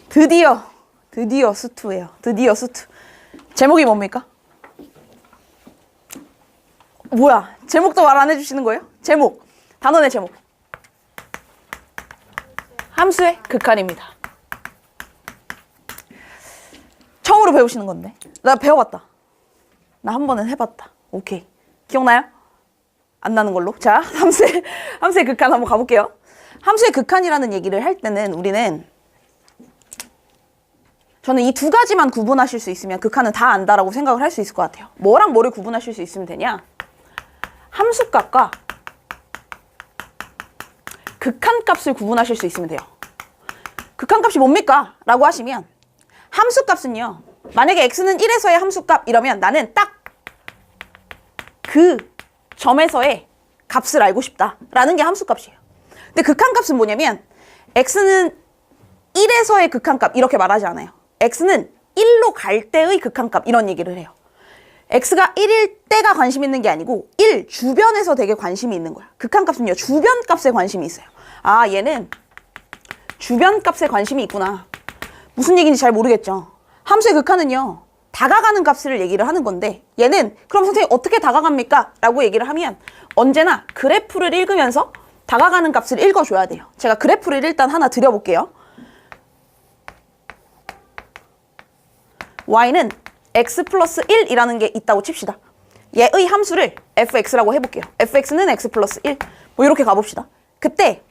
드디어 수투예요. 드디어 수투. 제목이 뭡니까? 뭐야? 제목도 말 안 해주시는 거예요? 제목. 단원의 제목. 함수의 극한입니다. 처음으로 배우시는 건데. 나 배워봤다. 나 한 번은 해봤다. 오케이. 기억나요? 안 나는 걸로. 자, 함수의 극한 한번 가볼게요. 함수의 극한이라는 얘기를 할 때는 저는 이 두 가지만 구분하실 수 있으면 극한은 다 안다라고 생각을 할 수 있을 것 같아요. 뭐랑 뭐를 구분하실 수 있으면 되냐? 함수값과 극한값을 구분하실 수 있으면 돼요. 극한값이 뭡니까? 라고 하시면 함수값은요. 만약에 x는 1에서의 함수값 이러면 나는 딱 그 점에서의 값을 알고 싶다라는 게 함수값이에요. 근데 극한값은 뭐냐면 x는 1에서의 극한값 이렇게 말하지 않아요. x는 1로 갈 때의 극한값 이런 얘기를 해요. x가 1일 때가 관심 있는 게 아니고 1 주변에서 되게 관심이 있는 거야. 극한값은요. 주변값에 관심이 있어요. 아 얘는 주변값에 관심이 있구나. 무슨 얘기인지 잘 모르겠죠. 함수의 극한은요. 다가가는 값을 얘기를 하는 건데 얘는 그럼 선생님 어떻게 다가갑니까? 라고 얘기를 하면 언제나 그래프를 읽으면서 다가가는 값을 읽어줘야 돼요. 제가 그래프를 일단 하나 드려볼게요. y는 x 플러스 1이라는 게 있다고 칩시다. 얘의 함수를 fx라고 해볼게요. fx는 x 플러스 1. 뭐 이렇게 가봅시다. 그때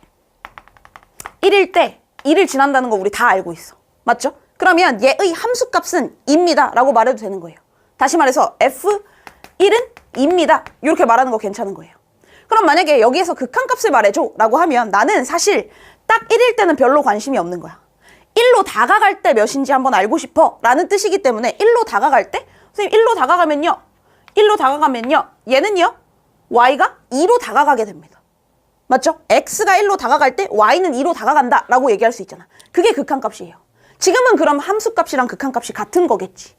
1일 때 1을 지난다는 거 우리 다 알고 있어. 맞죠? 그러면 얘의 함수값은 2입니다 라고 말해도 되는 거예요. 다시 말해서 f1은 2입니다. 이렇게 말하는 거 괜찮은 거예요. 그럼 만약에 여기에서 극한값을 말해줘 라고 하면 나는 사실 딱 1일 때는 별로 관심이 없는 거야. 1로 다가갈 때 몇인지 한번 알고 싶어 라는 뜻이기 때문에 1로 다가갈 때 선생님 1로 다가가면요 얘는요 y가 2로 다가가게 됩니다. 맞죠? x가 1로 다가갈 때 y는 2로 다가간다 라고 얘기할 수 있잖아. 그게 극한값이에요. 지금은 그럼 함수값이랑 극한값이 같은 거겠지.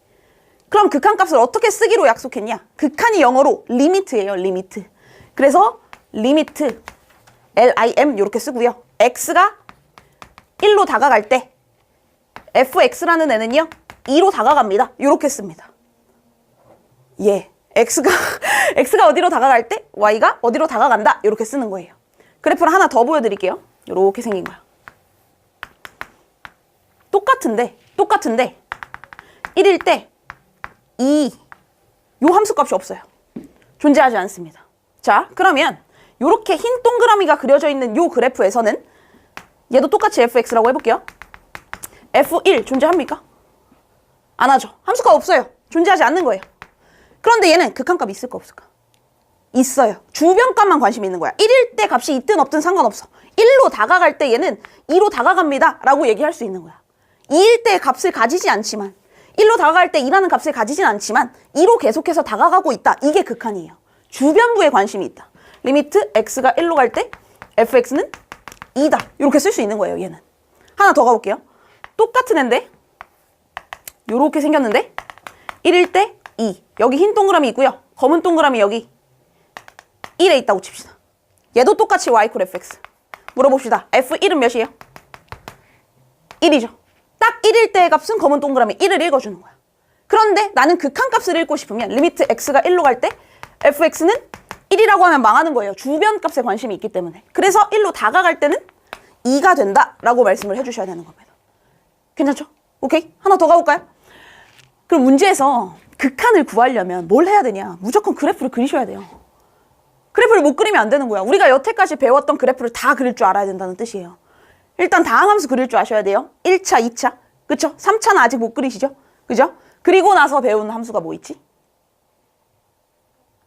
그럼 극한값을 어떻게 쓰기로 약속했냐? 극한이 영어로 리미트예요. 리미트. 그래서 리미트 lim 이렇게 쓰고요. x가 1로 다가갈 때 fx라는 애는요 2로 다가갑니다. 이렇게 씁니다. 예, x가 어디로 다가갈 때 y가 어디로 다가간다. 이렇게 쓰는 거예요. 그래프를 하나 더 보여드릴게요. 이렇게 생긴 거야. 똑같은데 1일 때 2, 요 함수값이 없어요. 존재하지 않습니다. 자, 그러면 요렇게 흰 동그라미가 그려져 있는 요 그래프에서는 얘도 똑같이 fx라고 해볼게요. f1 존재합니까? 안 하죠. 함수가 없어요. 존재하지 않는 거예요. 그런데 얘는 극한값이 있을까 없을까? 있어요. 주변값만 관심이 있는 거야. 1일 때 값이 있든 없든 상관없어. 1로 다가갈 때 얘는 2로 다가갑니다 라고 얘기할 수 있는 거야. 2일 때 값을 가지지 않지만 1로 다가갈 때 2라는 값을 가지진 않지만 2로 계속해서 다가가고 있다. 이게 극한이에요. 주변부에 관심이 있다. 리미트 x가 1로 갈 때 fx는 2다. 이렇게 쓸 수 있는 거예요. 얘는. 하나 더 가볼게요. 똑같은 애인데 요렇게 생겼는데 1일 때 2. 여기 흰 동그라미 있고요. 검은 동그라미 여기 1에 있다고 칩시다. 얘도 똑같이 y = fx. 물어봅시다. f1은 몇이에요? 1이죠. 딱 1일 때의 값은 검은 동그라미 1을 읽어주는 거야. 그런데 나는 극한값을 읽고 싶으면 리미트 x가 1로 갈 때 fx는 1이라고 하면 망하는 거예요. 주변값에 관심이 있기 때문에. 그래서 1로 다가갈 때는 2가 된다라고 말씀을 해주셔야 되는 겁니다. 괜찮죠? 오케이? 하나 더 가볼까요? 그럼 문제에서 극한을 구하려면 뭘 해야 되냐? 무조건 그래프를 그리셔야 돼요. 그래프를 못 그리면 안 되는 거야. 우리가 여태까지 배웠던 그래프를 다 그릴 줄 알아야 된다는 뜻이에요. 일단 다항함수 그릴 줄 아셔야 돼요. 1차, 2차. 그쵸? 3차는 아직 못 그리시죠? 그죠? 그리고 나서 배운 함수가 뭐 있지?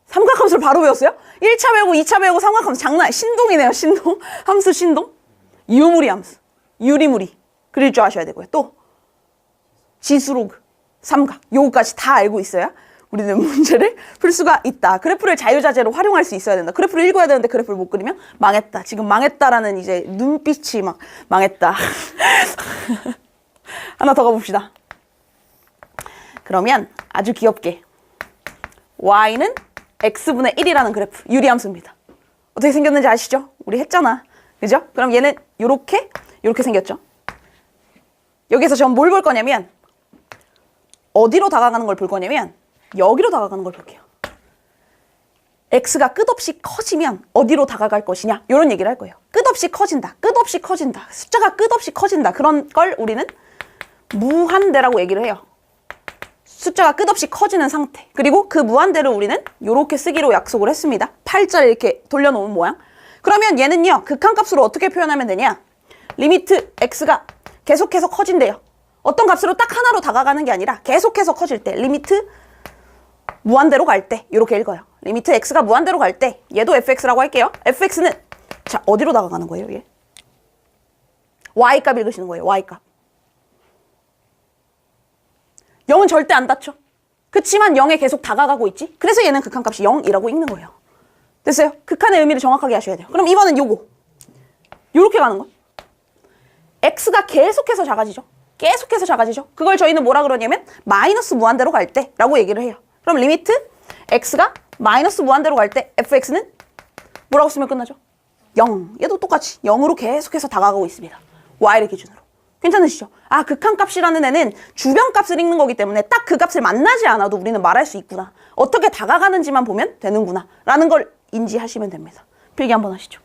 삼각함수를 바로 배웠어요? 1차 배우고 2차 배우고 삼각함수 장난 신동이네요. 신동. 함수 신동. 유무리 함수. 유리무리. 그릴 줄 아셔야 되고요. 또 지수로그. 삼각. 요거까지 다 알고 있어야 우리는 문제를 풀 수가 있다. 그래프를 자유자재로 활용할 수 있어야 된다. 그래프를 읽어야 되는데 그래프를 못 그리면 망했다. 지금 망했다라는 이제 눈빛이 막 망했다. 하나 더 가봅시다. 그러면 아주 귀엽게 y는 x분의 1이라는 그래프, 유리함수입니다. 어떻게 생겼는지 아시죠? 우리 했잖아. 그죠? 그럼 얘는 요렇게 생겼죠? 여기서 전 뭘 볼 거냐면 어디로 다가가는 걸 볼 거냐면 여기로 다가가는 걸 볼게요. x가 끝없이 커지면 어디로 다가갈 것이냐 이런 얘기를 할 거예요. 끝없이 커진다. 끝없이 커진다. 숫자가 끝없이 커진다. 그런 걸 우리는 무한대라고 얘기를 해요. 숫자가 끝없이 커지는 상태. 그리고 그 무한대를 우리는 이렇게 쓰기로 약속을 했습니다. 팔자를 이렇게 돌려놓은 모양. 그러면 얘는요. 극한값으로 어떻게 표현하면 되냐. 리미트 x가 계속해서 커진대요. 어떤 값으로 딱 하나로 다가가는 게 아니라 계속해서 커질 때 리미트 무한대로 갈 때 이렇게 읽어요. 리미트 x가 무한대로 갈 때 얘도 fx라고 할게요. fx는 자 어디로 다가가는 거예요? 얘? y값 읽으시는 거예요. y값. 0은 절대 안 닫혀. 그치만 0에 계속 다가가고 있지. 그래서 얘는 극한값이 0이라고 읽는 거예요. 됐어요? 극한의 의미를 정확하게 하셔야 돼요. 그럼 이번은 요거. 요렇게 가는 거. x가 계속해서 작아지죠. 계속해서 작아지죠. 그걸 저희는 뭐라 그러냐면 마이너스 무한대로 갈 때 라고 얘기를 해요. 그럼 리미트 x가 마이너스 무한대로 갈 때 fx는 뭐라고 쓰면 끝나죠? 0. 얘도 똑같이 0으로 계속해서 다가가고 있습니다. y를 기준으로. 괜찮으시죠? 아, 극한값이라는 애는 주변값을 읽는 거기 때문에 딱 그 값을 만나지 않아도 우리는 말할 수 있구나. 어떻게 다가가는지만 보면 되는구나. 라는 걸 인지하시면 됩니다. 필기 한번 하시죠.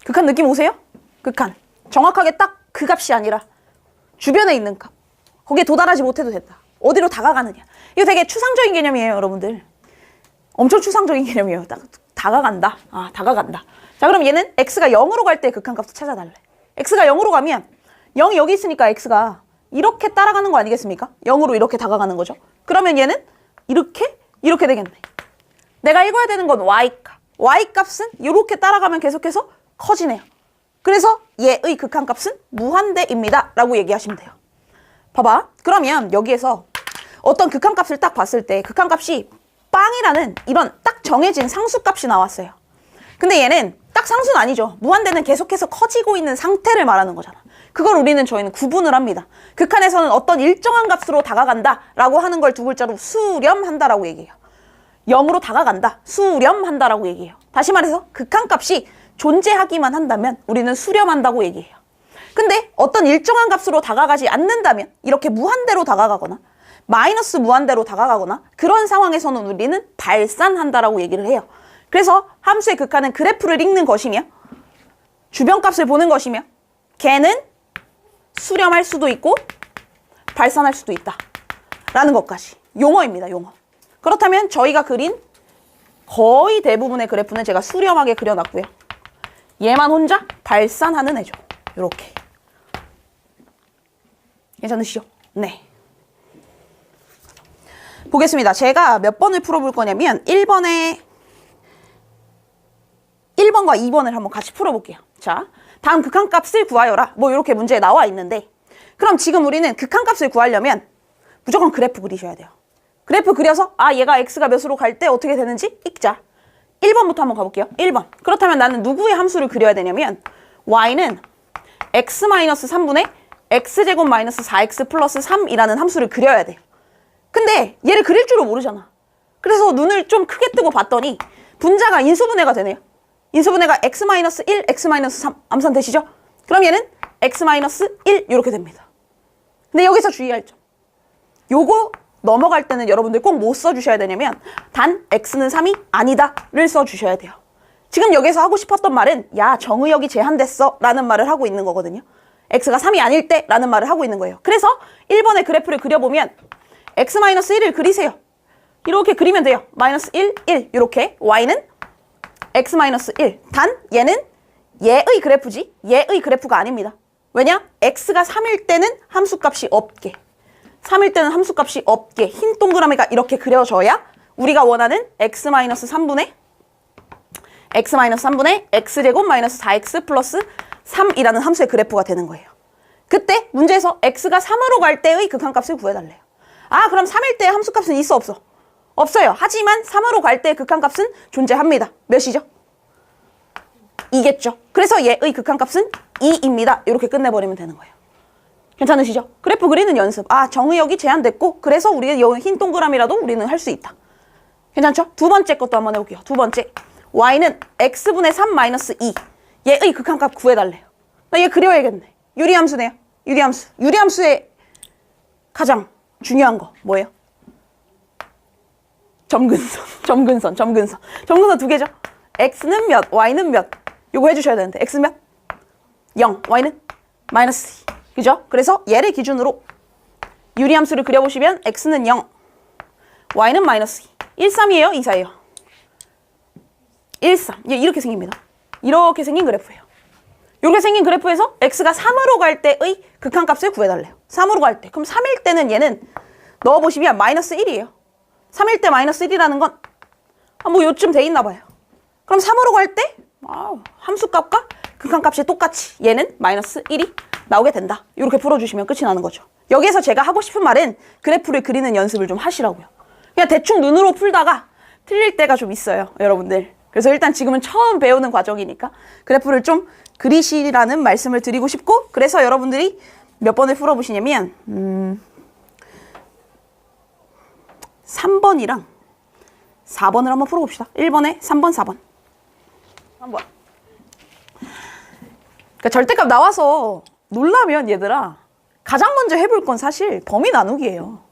극한 느낌 오세요? 극한. 정확하게 딱 그 값이 아니라 주변에 있는 값. 거기에 도달하지 못해도 된다. 어디로 다가가느냐. 이거 되게 추상적인 개념이에요, 여러분들. 엄청 추상적인 개념이에요. 딱 다가간다. 아, 다가간다. 자, 그럼 얘는 x가 0으로 갈 때 극한값을 찾아달래. x가 0으로 가면 0이 여기 있으니까 x가 이렇게 따라가는 거 아니겠습니까? 0으로 이렇게 다가가는 거죠. 그러면 얘는 이렇게 되겠네. 내가 읽어야 되는 건 y값. y값은 이렇게 따라가면 계속해서 커지네요. 그래서 얘의 극한값은 무한대입니다. 라고 얘기하시면 돼요. 봐봐. 그러면 여기에서 어떤 극한값을 딱 봤을 때 극한값이 빵이라는 이런 딱 정해진 상수값이 나왔어요. 근데 얘는 딱 상수는 아니죠. 무한대는 계속해서 커지고 있는 상태를 말하는 거잖아. 그걸 저희는 구분을 합니다. 극한에서는 어떤 일정한 값으로 다가간다 라고 하는 걸 두 글자로 수렴한다라고 얘기해요. 0으로 다가간다, 수렴한다라고 얘기해요. 다시 말해서 극한값이 존재하기만 한다면 우리는 수렴한다고 얘기해요. 근데 어떤 일정한 값으로 다가가지 않는다면 이렇게 무한대로 다가가거나 마이너스 무한대로 다가가거나 그런 상황에서는 우리는 발산한다라고 얘기를 해요. 그래서 함수의 극한은 그래프를 읽는 것이며 주변값을 보는 것이며 걔는 수렴할 수도 있고 발산할 수도 있다 라는 것까지 용어입니다. 용어. 그렇다면 저희가 그린 거의 대부분의 그래프는 제가 수렴하게 그려놨고요. 얘만 혼자 발산하는 애죠. 이렇게. 괜찮으시죠? 네. 보겠습니다. 제가 몇 번을 풀어볼 거냐면 1번과 2번을 한번 같이 풀어볼게요. 자, 다음 극한값을 구하여라. 뭐 이렇게 문제에 나와 있는데 그럼 지금 우리는 극한값을 구하려면 무조건 그래프 그리셔야 돼요. 그래프 그려서 아 얘가 x가 몇으로 갈 때 어떻게 되는지 읽자. 1번부터 한번 가볼게요. 1번. 그렇다면 나는 누구의 함수를 그려야 되냐면 y는 x-3분의 x제곱 마이너스 4x 플러스 3이라는 함수를 그려야 돼요. 근데 얘를 그릴 줄을 모르잖아. 그래서 눈을 좀 크게 뜨고 봤더니 분자가 인수분해가 되네요. 인수분해가 x-1, x-3 암산 되시죠? 그럼 얘는 x-1 이렇게 됩니다. 근데 여기서 주의할 점. 요거 넘어갈 때는 여러분들 꼭 뭐 써주셔야 되냐면 단 x는 3이 아니다를 써주셔야 돼요. 지금 여기서 하고 싶었던 말은 야 정의역이 제한됐어 라는 말을 하고 있는 거거든요. x가 3이 아닐 때 라는 말을 하고 있는 거예요. 그래서 1번의 그래프를 그려보면 x-1을 그리세요. 이렇게 그리면 돼요. 마이너스 1, 1 이렇게 y는 x-1 단 얘는 얘의 그래프지 얘의 그래프가 아닙니다. 왜냐? x가 3일 때는 함수값이 없게 3일 때는 함수값이 없게 흰 동그라미가 이렇게 그려져야 우리가 원하는 x-3분의 x제곱 마이너스 4x 플러스 3이라는 함수의 그래프가 되는 거예요. 그때 문제에서 x가 3으로 갈 때의 극한값을 구해달래요. 아 그럼 3일 때 함수값은 있어 없어? 없어요. 하지만 3으로 갈 때의 극한값은 존재합니다. 몇이죠? 2겠죠. 그래서 얘의 극한값은 2입니다. 이렇게 끝내버리면 되는 거예요. 괜찮으시죠? 그래프 그리는 연습. 아 정의역이 제한됐고 그래서 우리가 이 흰 동그라미라도 우리는 할 수 있다. 괜찮죠? 두 번째 것도 한번 해볼게요. 두 번째 y는 x분의 3 마이너스 2 얘의 극한값 구해달래요. 나 얘 그려야겠네. 유리함수네요. 유리함수. 유리함수의 가장 중요한 거 뭐예요? 점근선. 점근선 두 개죠. x는 몇, y는 몇. 요거 해주셔야 되는데 x는 몇? 0, y는 마이너스 2. 그죠? 그래서 얘를 기준으로 유리함수를 그려보시면 x는 0, y는 마이너스 2. 1, 3이에요? 2, 4예요? 1, 3. 예, 이렇게 생깁니다. 이렇게 생긴 그래프예요. 이렇게 생긴 그래프에서 x가 3으로 갈 때의 극한값을 구해달래요. 3으로 갈 때. 그럼 3일 때는 얘는 넣어보시면 마이너스 1이에요. 3일 때 마이너스 1이라는 건 뭐 요쯤 돼 있나 봐요. 그럼 3으로 갈 때 함수값과 극한값이 똑같이 얘는 마이너스 1이 나오게 된다. 이렇게 풀어주시면 끝이 나는 거죠. 여기에서 제가 하고 싶은 말은 그래프를 그리는 연습을 좀 하시라고요. 그냥 대충 눈으로 풀다가 틀릴 때가 좀 있어요, 여러분들. 그래서 일단 지금은 처음 배우는 과정이니까 그래프를 좀 그리시라는 말씀을 드리고 싶고, 그래서 여러분들이 몇 번을 풀어보시냐면 3번이랑 4번을 한번 풀어봅시다. 1번에 3번, 4번. 한번. 그러니까 절대값 나와서 놀라면 얘들아, 가장 먼저 해볼 건 사실 범위 나누기예요.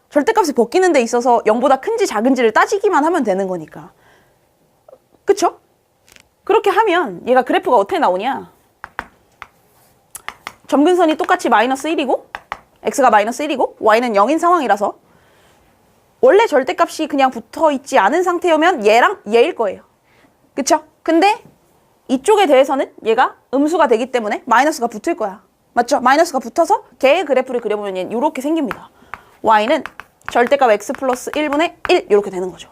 절대값이 벗기는 데 있어서 0보다 큰지 작은지를 따지기만 하면 되는 거니까. 그쵸? 그렇게 하면 얘가 그래프가 어떻게 나오냐? 점근선이 똑같이 마이너스 1이고 x가 마이너스 1이고 y는 0인 상황이라서 원래 절대값이 그냥 붙어있지 않은 상태여면 얘랑 얘일 거예요. 그쵸? 근데 이쪽에 대해서는 얘가 음수가 되기 때문에 마이너스가 붙을 거야. 맞죠? 마이너스가 붙어서 걔의 그래프를 그려보면 얘는 이렇게 생깁니다. y는 절대값 x 플러스 1분의 1 이렇게 되는 거죠.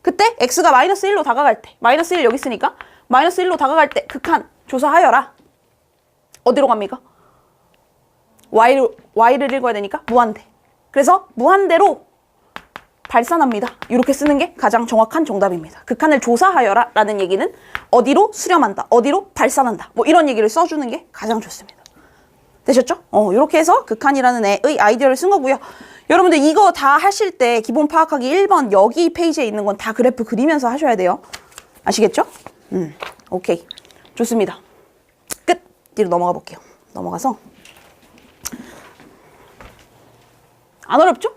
그때 x가 마이너스 1로 다가갈 때, 마이너스 1 여기 있으니까 마이너스 1로 다가갈 때 극한 조사하여라. 어디로 갑니까? y를 읽어야 되니까 무한대. 그래서 무한대로 발산합니다. 이렇게 쓰는 게 가장 정확한 정답입니다. 극한을 조사하여라 라는 얘기는 어디로 수렴한다, 어디로 발산한다, 뭐 이런 얘기를 써주는 게 가장 좋습니다. 되셨죠? 이렇게 해서 극한이라는 애의 아이디어를 쓴 거고요. 여러분들 이거 다 하실 때 기본 파악하기 1번 여기 페이지에 있는 건 다 그래프 그리면서 하셔야 돼요. 아시겠죠? 오케이. 좋습니다. 끝! 뒤로 넘어가 볼게요. 넘어가서 안 어렵죠?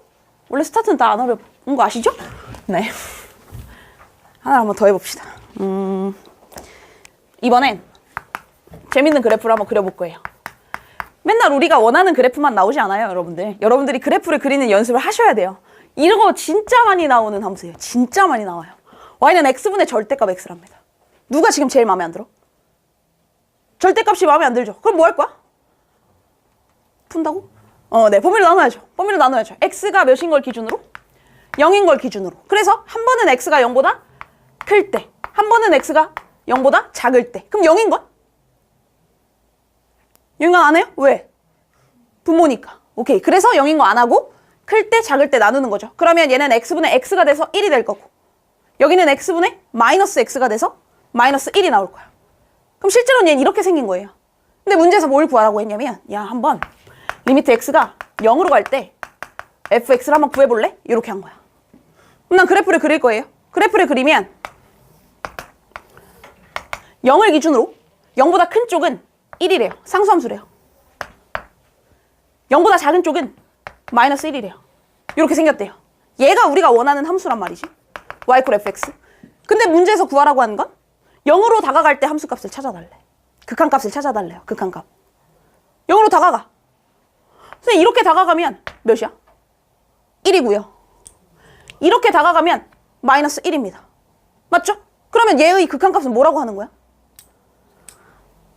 원래 스타트는 다 안 어려운 거 아시죠? 네. 하나 한번 더 해봅시다. 이번엔 재밌는 그래프를 한번 그려볼 거예요. 맨날 우리가 원하는 그래프만 나오지 않아요, 여러분들. 여러분들이 그래프를 그리는 연습을 하셔야 돼요. 이런 거 진짜 많이 나오는 함수예요. 진짜 많이 나와요. y는 x분의 절대값 x랍니다. 누가 지금 제일 마음에 안 들어? 절대값이 마음에 안 들죠? 그럼 뭐 할 거야? 푼다고? 네, 범위를 나눠야죠. 범위를 나눠야죠. x가 몇인 걸 기준으로? 0인 걸 기준으로. 그래서 한 번은 x가 0보다 클 때, 한 번은 x가 0보다 작을 때. 그럼 0인 걸? 0인 거 안 해요? 왜? 분모니까. 오케이. 그래서 0인 거 안 하고 클 때, 작을 때 나누는 거죠. 그러면 얘는 x분의 x가 돼서 1이 될 거고, 여기는 x분의 마이너스 x가 돼서 마이너스 1이 나올 거야. 그럼 실제로는 얘는 이렇게 생긴 거예요. 근데 문제에서 뭘 구하라고 했냐면, 야, 한번 리미트 x가 0으로 갈 때 fx를 한번 구해볼래? 이렇게 한 거야. 그럼 난 그래프를 그릴 거예요. 그래프를 그리면 0을 기준으로 0보다 큰 쪽은 1이래요. 상수함수래요. 0보다 작은 쪽은 마이너스 1이래요. 이렇게 생겼대요. 얘가 우리가 원하는 함수란 말이지. y = fx. 근데 문제에서 구하라고 하는 건 0으로 다가갈 때 함수값을 찾아달래. 극한값을 찾아달래요. 극한값. 0으로 다가가. 선생님 이렇게 다가가면 몇이야? 1이고요. 이렇게 다가가면 마이너스 1입니다. 맞죠? 그러면 얘의 극한값은 뭐라고 하는 거야?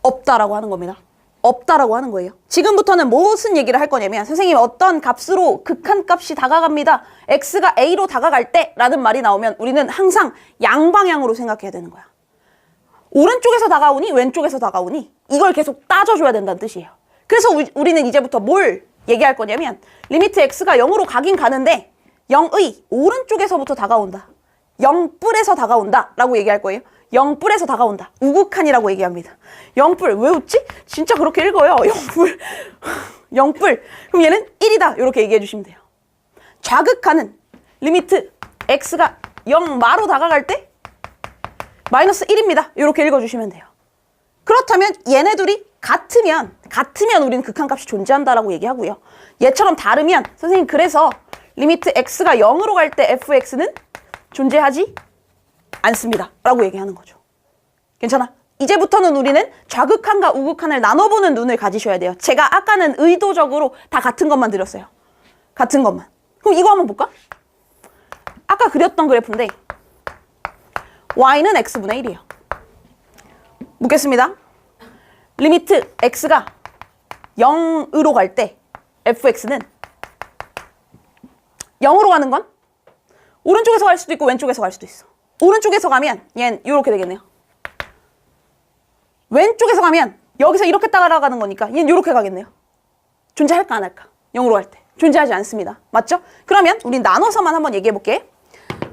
없다라고 하는 겁니다. 없다라고 하는 거예요. 지금부터는 무슨 얘기를 할 거냐면, 선생님 어떤 값으로 극한값이 다가갑니다. x가 a로 다가갈 때 라는 말이 나오면 우리는 항상 양방향으로 생각해야 되는 거야. 오른쪽에서 다가오니 왼쪽에서 다가오니 이걸 계속 따져줘야 된다는 뜻이에요. 그래서 우리는 이제부터 뭘 얘기할 거냐면, 리미트 x가 0으로 가긴 가는데 0의 오른쪽에서부터 다가온다. 0뿔에서 다가온다 라고 얘기할 거예요. 0뿔에서 다가온다. 우극한이라고 얘기합니다. 0뿔. 왜 웃지? 진짜 그렇게 읽어요. 0뿔. 0뿔. 그럼 얘는 1이다. 이렇게 얘기해 주시면 돼요. 좌극한은 리미트 x가 0마로 다가갈 때 마이너스 1입니다. 이렇게 읽어주시면 돼요. 그렇다면 얘네 둘이 같으면 우리는 극한값이 존재한다라고 얘기하고요. 얘처럼 다르면 선생님 그래서 리미트 x가 0으로 갈 때 fx는 존재하지 않습니다 라고 얘기하는 거죠. 괜찮아? 이제부터는 우리는 좌극한과 우극한을 나눠보는 눈을 가지셔야 돼요. 제가 아까는 의도적으로 다 같은 것만 드렸어요. 같은 것만. 그럼 이거 한번 볼까? 아까 그렸던 그래프인데 y는 x분의 1이에요. 묻겠습니다. 리미트 x가 0으로 갈 때 fx는 0으로 가는 건 오른쪽에서 갈 수도 있고 왼쪽에서 갈 수도 있어. 오른쪽에서 가면 얘는 이렇게 되겠네요. 왼쪽에서 가면 여기서 이렇게 따라가는 거니까 얘는 이렇게 가겠네요. 존재할까 안 할까? 0으로 갈 때. 존재하지 않습니다. 맞죠? 그러면 우리 나눠서만 한번 얘기해 볼게.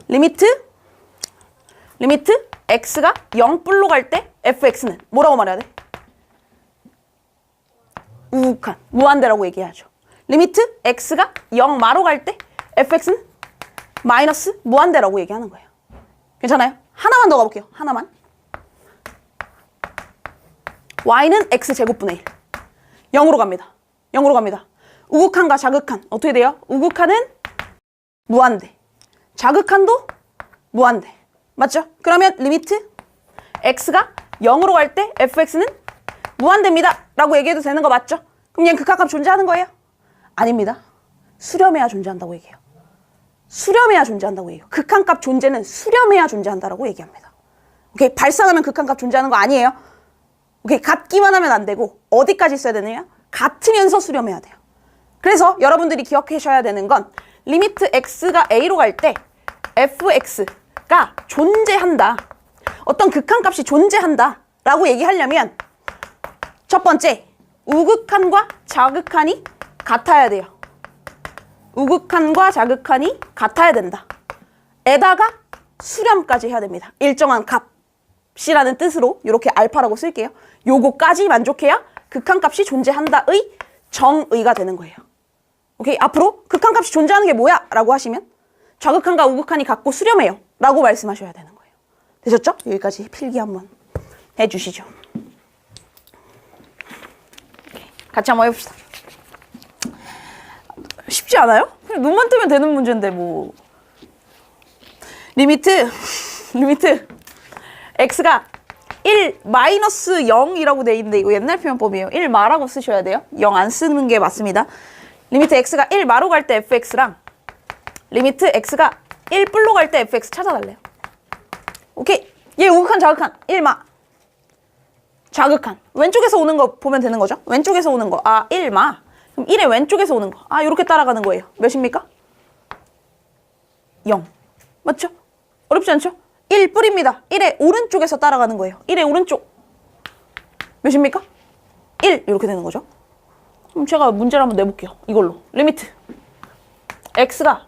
리미트 x가 0뿔로 갈 때 fx는 뭐라고 말해야 돼? 우극한, 무한대라고 얘기하죠. 리미트 x가 0마로 갈 때 fx는 마이너스 무한대라고 얘기하는 거예요. 괜찮아요? 하나만 더 가볼게요. 하나만. y는 x제곱분의 1. 0으로 갑니다. 0으로 갑니다. 우극한과 자극한 어떻게 돼요? 우극한은 무한대. 자극한도 무한대. 맞죠? 그러면 리미트 x가 0으로 갈 때 fx는 무한대입니다 라고 얘기해도 되는 거 맞죠? 그럼 얘는 극한값 존재하는 거예요? 아닙니다. 수렴해야 존재한다고 얘기해요. 수렴해야 존재한다고 얘기해요. 극한값 존재는 수렴해야 존재한다라고 얘기합니다. 오케이? 발산하면 극한값 존재하는 거 아니에요. 오케이? 같기만 하면 안 되고 어디까지 써야 되느냐? 같으면서 수렴해야 돼요. 그래서 여러분들이 기억하셔야 되는 건 리미트 x가 a로 갈 때 fx가 존재한다. 어떤 극한값이 존재한다 라고 얘기하려면 첫 번째, 우극한과 자극한이 같아야 돼요. 우극한과 자극한이 같아야 된다. 에다가 수렴까지 해야 됩니다. 일정한 값이라는 뜻으로 이렇게 알파라고 쓸게요. 요거까지 만족해야 극한값이 존재한다의 정의가 되는 거예요. 오케이? 앞으로 극한값이 존재하는 게 뭐야? 라고 하시면 좌극한과 우극한이 같고 수렴해요 라고 말씀하셔야 되는 거예요. 되셨죠? 여기까지 필기 한번 해주시죠. 같이 한번 해봅시다. 쉽지 않아요? 그냥 눈만 뜨면 되는 문제인데 뭐. 리미트 x가 1 마이너스 0이라고 돼 있는데 이거 옛날 표현법이에요. 1 마라고 쓰셔야 돼요. 0 안 쓰는 게 맞습니다. 리미트 x가 1 마로 갈 때 fx랑 리미트 x가 1 뿔로 갈 때 fx 찾아달래요. 오케이. 얘 우극한 자극한 1마. 자극한. 왼쪽에서 오는 거 보면 되는 거죠? 왼쪽에서 오는 거. 아, 1마. 그럼 1의 왼쪽에서 오는 거. 아, 이렇게 따라가는 거예요. 몇입니까? 0. 맞죠? 어렵지 않죠? 1 뿔입니다. 1의 오른쪽에서 따라가는 거예요. 1의 오른쪽. 몇입니까? 1. 이렇게 되는 거죠. 그럼 제가 문제를 한번 내볼게요. 이걸로. 리미트. x가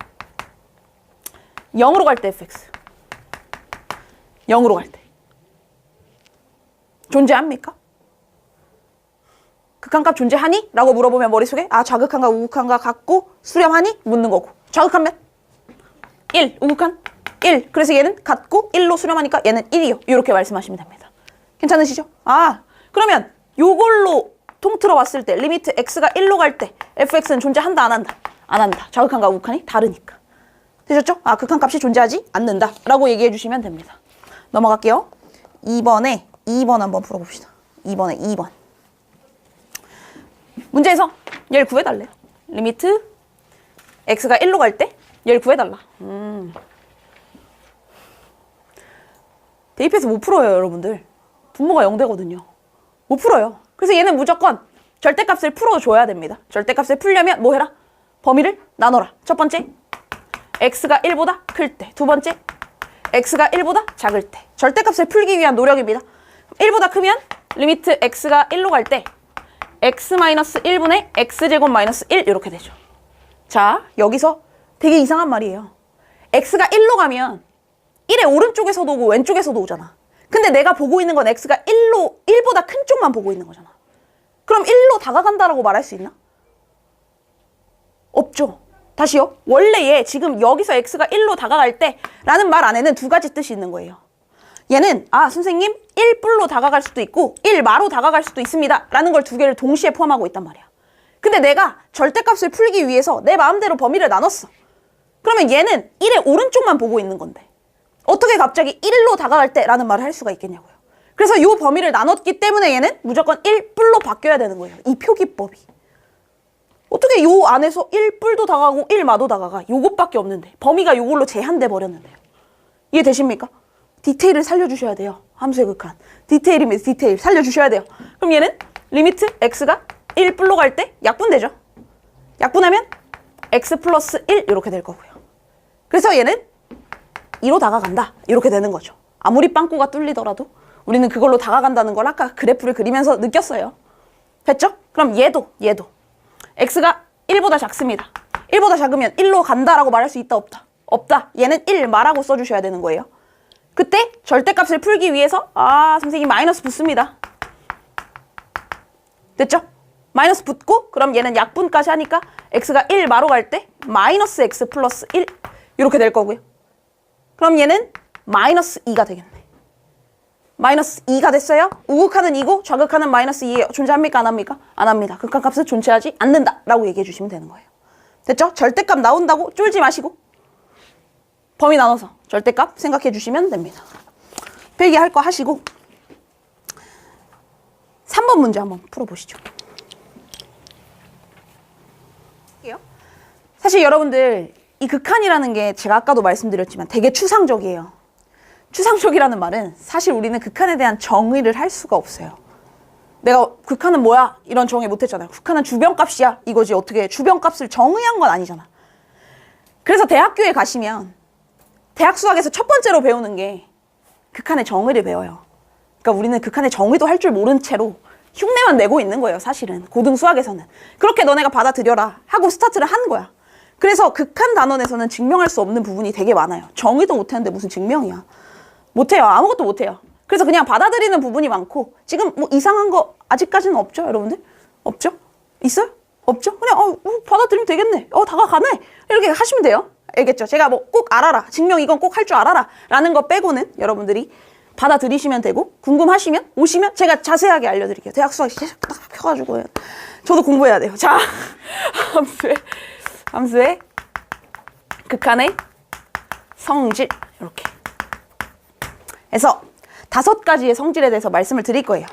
0으로 갈 때 fx. 0으로 갈 때. 존재합니까? 극한값 존재하니? 라고 물어보면 머릿속에 아 좌극한과 우극한과 같고 수렴하니? 묻는 거고. 좌극하면 1, 우극한 1. 그래서 얘는 같고 1로 수렴하니까 얘는 1이요. 이렇게 말씀하시면 됩니다. 괜찮으시죠? 아 그러면 요걸로 통틀어 봤을 때 리미트 x가 1로 갈 때 fx는 존재한다 안 한다? 안 한다. 좌극한과 우극한이 다르니까. 되셨죠? 아 극한값이 존재하지 않는다 라고 얘기해 주시면 됩니다. 넘어갈게요. 2번에 2번 한번 풀어봅시다. 2번에 2번. 문제에서 얘를 구해달래요. 리미트 x가 1로 갈 때 얘를 구해달라. 대입해서 못 풀어요, 여러분들. 분모가 0되거든요. 못 풀어요. 그래서 얘는 무조건 절대값을 풀어줘야 됩니다. 절대값을 풀려면 뭐 해라? 범위를 나눠라. 첫 번째, x가 1보다 클 때. 두 번째, x가 1보다 작을 때. 절대값을 풀기 위한 노력입니다. 1보다 크면 리미트 x가 1로 갈 때 x-1분의 x제곱 마이너스 1 이렇게 되죠. 자, 여기서 되게 이상한 말이에요. x가 1로 가면 1의 오른쪽에서도 오고 왼쪽에서도 오잖아. 근데 내가 보고 있는 건 x가 1보다 큰 쪽만 보고 있는 거잖아. 그럼 1로 다가간다라고 말할 수 있나? 없죠. 다시요. 원래 얘 지금 여기서 x가 1로 다가갈 때 라는 말 안에는 두 가지 뜻이 있는 거예요. 얘는 선생님 1뿔로 다가갈 수도 있고 1마로 다가갈 수도 있습니다 라는 걸 두 개를 동시에 포함하고 있단 말이야. 근데 내가 절대값을 풀기 위해서 내 마음대로 범위를 나눴어. 그러면 얘는 1의 오른쪽만 보고 있는 건데 어떻게 갑자기 1로 다가갈 때 라는 말을 할 수가 있겠냐고요. 그래서 이 범위를 나눴기 때문에 얘는 무조건 1뿔로 바뀌어야 되는 거예요. 이 표기법이. 어떻게 요 안에서 1뿔도 다가가고 1마도 다가가? 요것밖에 없는데 범위가 요걸로 제한돼 버렸는데요. 이해되십니까? 디테일을 살려주셔야 돼요. 함수의 극한. 디테일입니다. 디테일. 살려주셔야 돼요. 그럼 얘는 리미트 x가 1뿔로 갈 때 약분되죠. 약분하면 x 플러스 1 이렇게 될 거고요. 그래서 얘는 2로 다가간다. 이렇게 되는 거죠. 아무리 빵꾸가 뚫리더라도 우리는 그걸로 다가간다는 걸 아까 그래프를 그리면서 느꼈어요. 됐죠? 그럼 얘도 x가 1보다 작습니다. 1보다 작으면 1로 간다라고 말할 수 있다 없다? 없다. 얘는 1마라고 써주셔야 되는 거예요. 그때 절대값을 풀기 위해서 선생님 마이너스 붙습니다. 됐죠? 마이너스 붙고 그럼 얘는 약분까지 하니까 x가 1마로 갈 때 마이너스 x 플러스 1 이렇게 될 거고요. 그럼 얘는 마이너스 2가 되겠네. 마이너스 2가 됐어요. 우극하는 2고 좌극하는 마이너스 2예요. 존재합니까? 안 합니까? 안 합니다. 극한값은 존재하지 않는다 라고 얘기해 주시면 되는 거예요. 됐죠? 절대값 나온다고 쫄지 마시고 범위 나눠서 절대값 생각해 주시면 됩니다. 필기할 거 하시고 3번 문제 한번 풀어보시죠. 사실 여러분들 이 극한이라는 게 제가 아까도 말씀드렸지만 되게 추상적이에요. 추상적이라는 말은 사실 우리는 극한에 대한 정의를 할 수가 없어요. 내가 극한은 뭐야? 이런 정의 못했잖아요. 극한은 주변값이야 이거지. 어떻게 주변값을 정의한 건 아니잖아. 그래서 대학교에 가시면 대학 수학에서 첫 번째로 배우는 게 극한의 정의를 배워요. 그러니까 우리는 극한의 정의도 할 줄 모른 채로 흉내만 내고 있는 거예요. 사실은 고등 수학에서는. 그렇게 너네가 받아들여라 하고 스타트를 한 거야. 그래서 극한 단원에서는 증명할 수 없는 부분이 되게 많아요. 정의도 못했는데 무슨 증명이야. 못해요. 아무것도 못해요. 그래서 그냥 받아들이는 부분이 많고 지금 뭐 이상한 거 아직까지는 없죠, 여러분들? 없죠? 있어요? 없죠? 그냥 받아들이면 되겠네. 다가가네. 이렇게 하시면 돼요. 알겠죠? 제가 뭐 꼭 알아라. 증명 이건 꼭 할 줄 알아라. 라는 거 빼고는 여러분들이 받아들이시면 되고 궁금하시면 오시면 제가 자세하게 알려드릴게요. 대학 수학 딱 펴가지고 저도 공부해야 돼요. 자, 함수의 극한의 성질 이렇게 해서 5가지의 성질에 대해서 말씀을 드릴 거예요.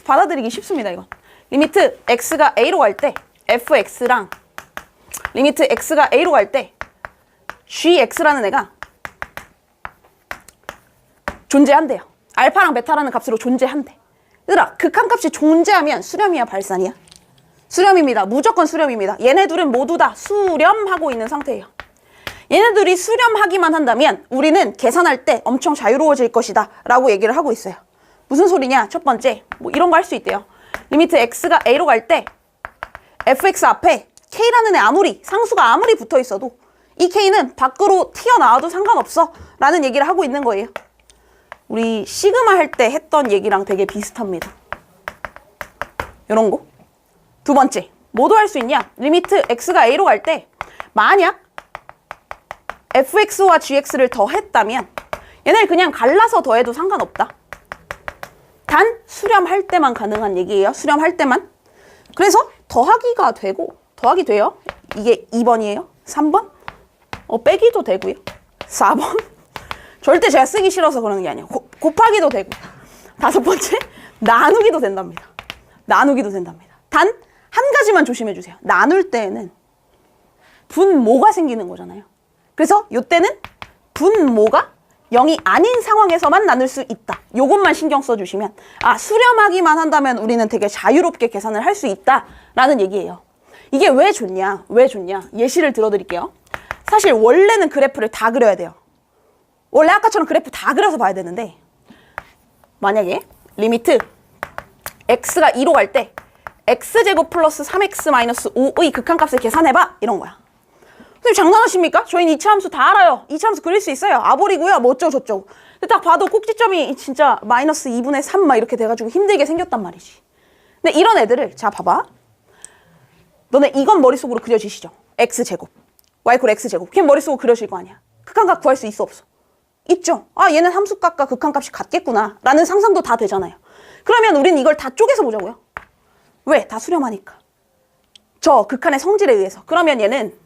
받아들이기 쉽습니다. 이건 리미트 x가 a로 갈 때 fx랑 리미트 x가 a로 갈 때 gx라는 애가 존재한대요. 알파랑 베타라는 값으로 존재한대. 얘들아, 극한값이 존재하면 수렴이야 발산이야? 수렴입니다. 무조건 수렴입니다. 얘네 둘은 모두 다 수렴하고 있는 상태예요. 얘네들이 수렴하기만 한다면 우리는 계산할 때 엄청 자유로워질 것이다 라고 얘기를 하고 있어요. 무슨 소리냐? 첫 번째, 뭐 이런 거 할 수 있대요. 리미트 x가 a로 갈 때 fx 앞에 k라는 애 상수가 아무리 붙어 있어도 이 k는 밖으로 튀어나와도 상관없어 라는 얘기를 하고 있는 거예요. 우리 시그마 할 때 했던 얘기랑 되게 비슷합니다. 이런 거. 두 번째, 뭐도 할 수 있냐? 리미트 x가 a로 갈 때 만약 fx와 gx를 더했다면 얘네를 그냥 갈라서 더해도 상관없다. 단 수렴할 때만 가능한 얘기예요. 수렴할 때만. 그래서 더하기가 되고 더하기 돼요. 이게 2번이에요. 3번? 빼기도 되고요. 4번? 절대 제가 쓰기 싫어서 그러는 게 아니에요. 곱하기도 되고. 5번째, 나누기도 된답니다. 나누기도 된답니다. 단 한 가지만 조심해 주세요. 나눌 때에는 분모가 생기는 거잖아요. 그래서 이때는 분모가 0이 아닌 상황에서만 나눌 수 있다. 요것만 신경 써주시면 수렴하기만 한다면 우리는 되게 자유롭게 계산을 할 수 있다라는 얘기예요. 이게 왜 좋냐? 왜 좋냐? 예시를 들어드릴게요. 사실 원래는 그래프를 다 그려야 돼요. 원래 아까처럼 그래프 다 그려서 봐야 되는데 만약에 리미트 x가 2로 갈 때 x제곱 플러스 3x 마이너스 5의 극한값을 계산해봐 이런 거야. 선생님 장난하십니까? 저희는 이차함수 다 알아요. 이차함수 그릴 수 있어요. 아볼이고요. 뭐 어쩌고 저쩌고. 근데 딱 봐도 꼭지점이 진짜 마이너스 2분의 3 막 이렇게 돼가지고 힘들게 생겼단 말이지. 근데 이런 애들을 자 봐봐. 너네 이건 머릿속으로 그려지시죠? x제곱. y 콜 x제곱. 그냥 머릿속으로 그려질 거 아니야. 극한값 구할 수 있어 없어? 있죠. 아, 얘는 함수값과 극한값이 같겠구나 라는 상상도 다 되잖아요. 그러면 우린 이걸 다 쪼개서 보자고요. 왜? 다 수렴하니까. 저 극한의 성질에 의해서. 그러면 얘는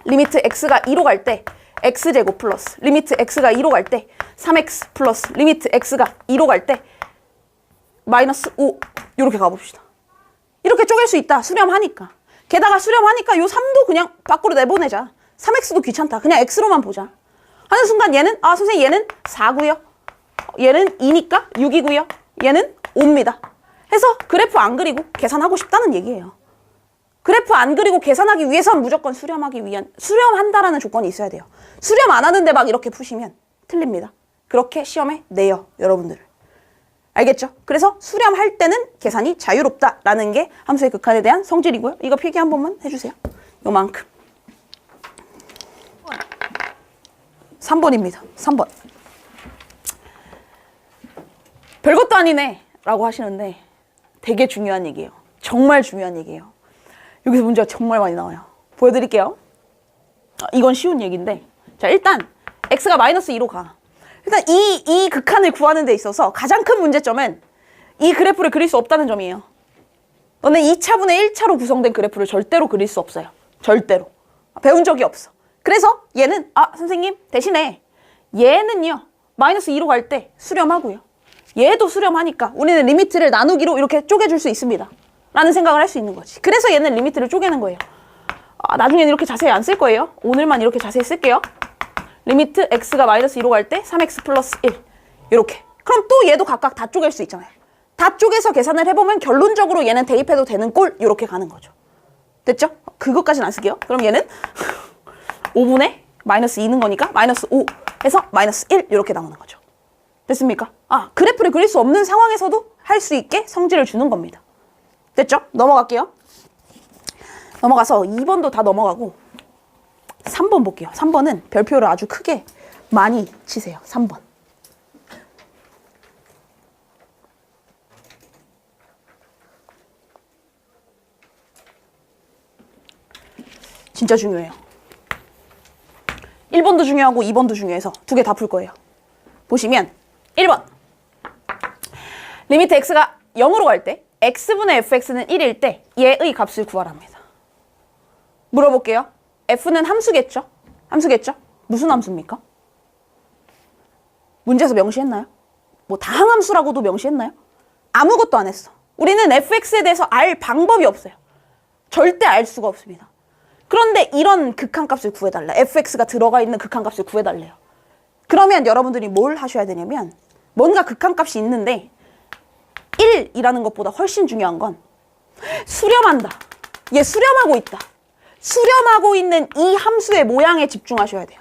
리미트 x가 2로 갈 때 x제곱 플러스 리미트 x가 2로 갈 때 3x 플러스 리미트 x가 2로 갈 때 마이너스 5 이렇게 가봅시다. 이렇게 쪼갤 수 있다. 수렴하니까. 게다가 수렴하니까 요 3도 그냥 밖으로 내보내자. 3x도 귀찮다. 그냥 x로만 보자. 하는 순간 얘는 아 선생님 얘는 4고요. 얘는 2니까 6이고요. 얘는 5입니다. 해서 그래프 안 그리고 계산하고 싶다는 얘기예요. 그래프 안 그리고 계산하기 위해선 무조건 수렴한다라는 조건이 있어야 돼요. 수렴 안 하는데 막 이렇게 푸시면 틀립니다. 그렇게 시험에 내요, 여러분들을. 알겠죠? 그래서 수렴할 때는 계산이 자유롭다라는 게 함수의 극한에 대한 성질이고요. 이거 필기 한 번만 해주세요. 요만큼. 3번입니다. 3번. 별것도 아니네 라고 하시는데 되게 중요한 얘기예요. 정말 중요한 얘기예요. 여기서 문제가 정말 많이 나와요. 보여드릴게요. 이건 쉬운 얘기인데 자 일단 x가 마이너스 2로 가. 일단 이 극한을 구하는 데 있어서 가장 큰 문제점은 이 그래프를 그릴 수 없다는 점이에요. 너는 2차분의 1차로 구성된 그래프를 절대로 그릴 수 없어요. 절대로. 배운 적이 없어. 그래서 얘는 아 선생님 대신에 얘는요 마이너스 2로 갈 때 수렴하고요. 얘도 수렴하니까 우리는 리미트를 나누기로 이렇게 쪼개줄 수 있습니다. 라는 생각을 할 수 있는 거지. 그래서 얘는 리미트를 쪼개는 거예요. 나중에는 이렇게 자세히 안 쓸 거예요. 오늘만 이렇게 자세히 쓸게요. 리미트 x가 마이너스 2로 갈 때 3x 플러스 1 이렇게. 그럼 또 얘도 각각 다 쪼갤 수 있잖아요. 다 쪼개서 계산을 해보면 결론적으로 얘는 대입해도 되는 꼴 이렇게 가는 거죠. 됐죠? 그것까지는 안 쓸게요. 그럼 얘는 5분의 마이너스 2는 거니까 마이너스 5 해서 마이너스 1 이렇게 나오는 거죠. 됐습니까? 그래프를 그릴 수 없는 상황에서도 할 수 있게 성질을 주는 겁니다. 됐죠? 넘어갈게요. 넘어가서 2번도 다 넘어가고 3번 볼게요. 3번은 별표를 아주 크게 많이 치세요. 3번. 진짜 중요해요. 1번도 중요하고 2번도 중요해서 두 개 다 풀 거예요. 보시면 1번 리미트 x가 0으로 갈 때 x분의 fx는 1일 때 얘의 값을 구하랍니다. 물어볼게요. f는 함수겠죠? 함수겠죠? 무슨 함수입니까? 문제에서 명시했나요? 뭐 다항함수라고도 명시했나요? 아무것도 안 했어. 우리는 fx에 대해서 알 방법이 없어요. 절대 알 수가 없습니다. 그런데 이런 극한값을 구해달라. fx가 들어가 있는 극한값을 구해달래요. 그러면 여러분들이 뭘 하셔야 되냐면 뭔가 극한값이 있는데 1이라는 것보다 훨씬 중요한 건 수렴한다. 얘 수렴하고 있다. 수렴하고 있는 이 함수의 모양에 집중하셔야 돼요.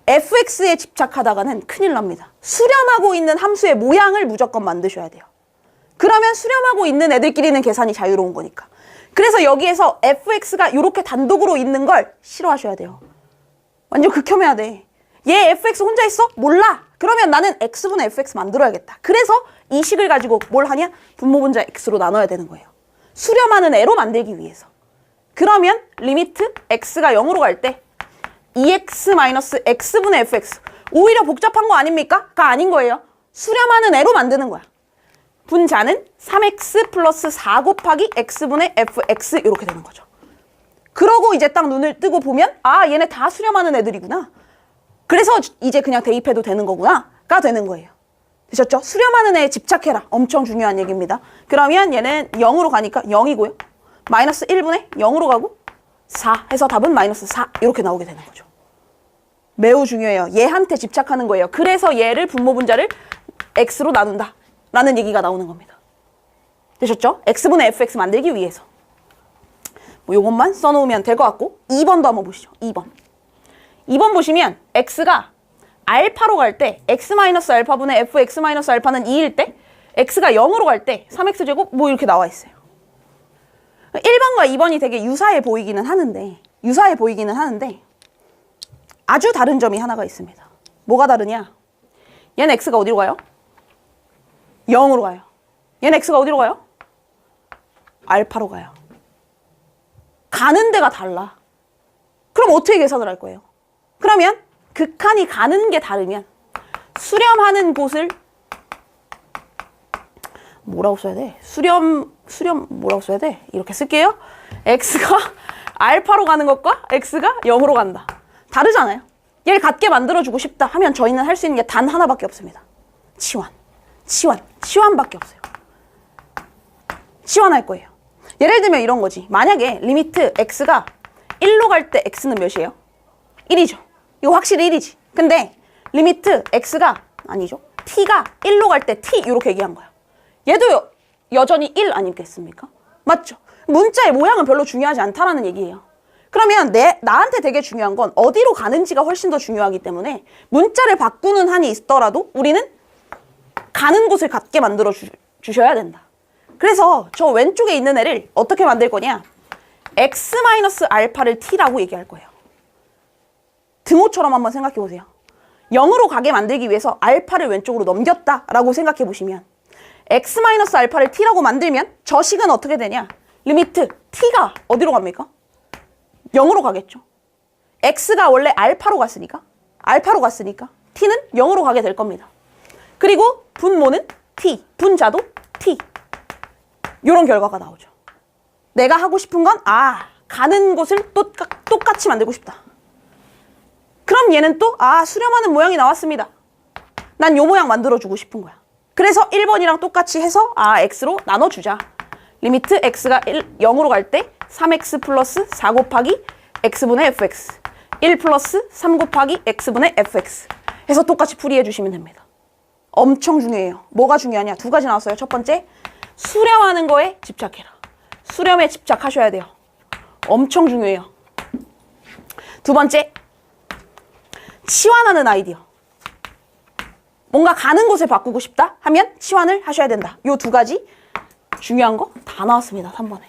fx에 집착하다가는 큰일 납니다. 수렴하고 있는 함수의 모양을 무조건 만드셔야 돼요. 그러면 수렴하고 있는 애들끼리는 계산이 자유로운 거니까. 그래서 여기에서 fx가 이렇게 단독으로 있는 걸 싫어하셔야 돼요. 완전 극혐해야 돼. 얘 fx 혼자 있어? 몰라. 그러면 나는 x분의 fx 만들어야겠다. 그래서 이 식을 가지고 뭘 하냐? 분모분자 x로 나눠야 되는 거예요. 수렴하는 애로 만들기 위해서. 그러면 리미트 x가 0으로 갈 때 2x - x분의 fx. 오히려 복잡한 거 아닙니까? 가 아닌 거예요. 수렴하는 애로 만드는 거야. 분자는 3x 플러스 4 곱하기 x분의 fx 이렇게 되는 거죠. 그러고 이제 딱 눈을 뜨고 보면 얘네 다 수렴하는 애들이구나. 그래서 이제 그냥 대입해도 되는 거구나 가 되는 거예요. 되셨죠? 수렴하는 애에 집착해라. 엄청 중요한 얘기입니다. 그러면 얘는 0으로 가니까 0이고요. 마이너스 1분의 0으로 가고 4 해서 답은 마이너스 4 이렇게 나오게 되는 거죠. 매우 중요해요. 얘한테 집착하는 거예요. 그래서 얘를 분모분자를 x로 나눈다 라는 얘기가 나오는 겁니다. 되셨죠? x분의 fx 만들기 위해서. 뭐 요것만 써놓으면 될 것 같고 2번도 한번 보시죠. 2번. 2번 보시면 x가 알파로 갈 때 x-알파분의 fx-알파는 2일 때 x가 0으로 갈 때 3x제곱 뭐 이렇게 나와 있어요. 1번과 2번이 되게 유사해 보이기는 하는데 아주 다른 점이 하나가 있습니다. 뭐가 다르냐? 얘는 x가 어디로 가요? 0으로 가요. 얘는 x가 어디로 가요? 알파로 가요. 가는 데가 달라. 그럼 어떻게 계산을 할 거예요? 그러면 극한이 가는 게 다르면 수렴하는 곳을 뭐라고 써야 돼? 수렴 뭐라고 써야 돼? 이렇게 쓸게요. x가 알파로 가는 것과 x가 0으로 간다. 다르잖아요. 얘를 같게 만들어주고 싶다 하면 저희는 할 수 있는 게 단 하나밖에 없습니다. 치환밖에 없어요. 치환할 거예요. 예를 들면 이런 거지. 만약에 리미트 x가 1로 갈 때 x는 몇이에요? 1이죠. 이거 확실히 1이지. 근데 리미트 x가 아니죠. t가 1로 갈 때 t 이렇게 얘기한 거야. 얘도 여전히 1 아니겠습니까? 맞죠? 문자의 모양은 별로 중요하지 않다라는 얘기예요. 그러면 나한테 되게 중요한 건 어디로 가는지가 훨씬 더 중요하기 때문에 문자를 바꾸는 한이 있더라도 우리는 가는 곳을 같게 만들어 주셔야 된다. 그래서 저 왼쪽에 있는 애를 어떻게 만들 거냐? x-알파를 t라고 얘기할 거예요. 등호처럼 한번 생각해 보세요. 0으로 가게 만들기 위해서 알파를 왼쪽으로 넘겼다라고 생각해 보시면 x-알파를 t라고 만들면 저 식은 어떻게 되냐? 리미트 t가 어디로 갑니까? 0으로 가겠죠. x가 원래 알파로 갔으니까 t는 0으로 가게 될 겁니다. 그리고 분모는 t, 분자도 t. 이런 결과가 나오죠. 내가 하고 싶은 건 가는 곳을 똑같이 만들고 싶다. 그럼 얘는 또 수렴하는 모양이 나왔습니다. 난 요 모양 만들어주고 싶은 거야. 그래서 1번이랑 똑같이 해서 x로 나눠주자. 리미트 x가 0으로 갈 때 3x 플러스 4 곱하기 x분의 fx 1 플러스 3 곱하기 x분의 fx 해서 똑같이 풀이해 주시면 됩니다. 엄청 중요해요. 뭐가 중요하냐? 두 가지 나왔어요. 첫 번째, 수렴하는 거에 집착해라. 수렴에 집착하셔야 돼요. 엄청 중요해요. 두 번째, 치환하는 아이디어. 뭔가 가는 곳을 바꾸고 싶다 하면 치환을 하셔야 된다. 요 두 가지 중요한 거 다 나왔습니다. 3번에.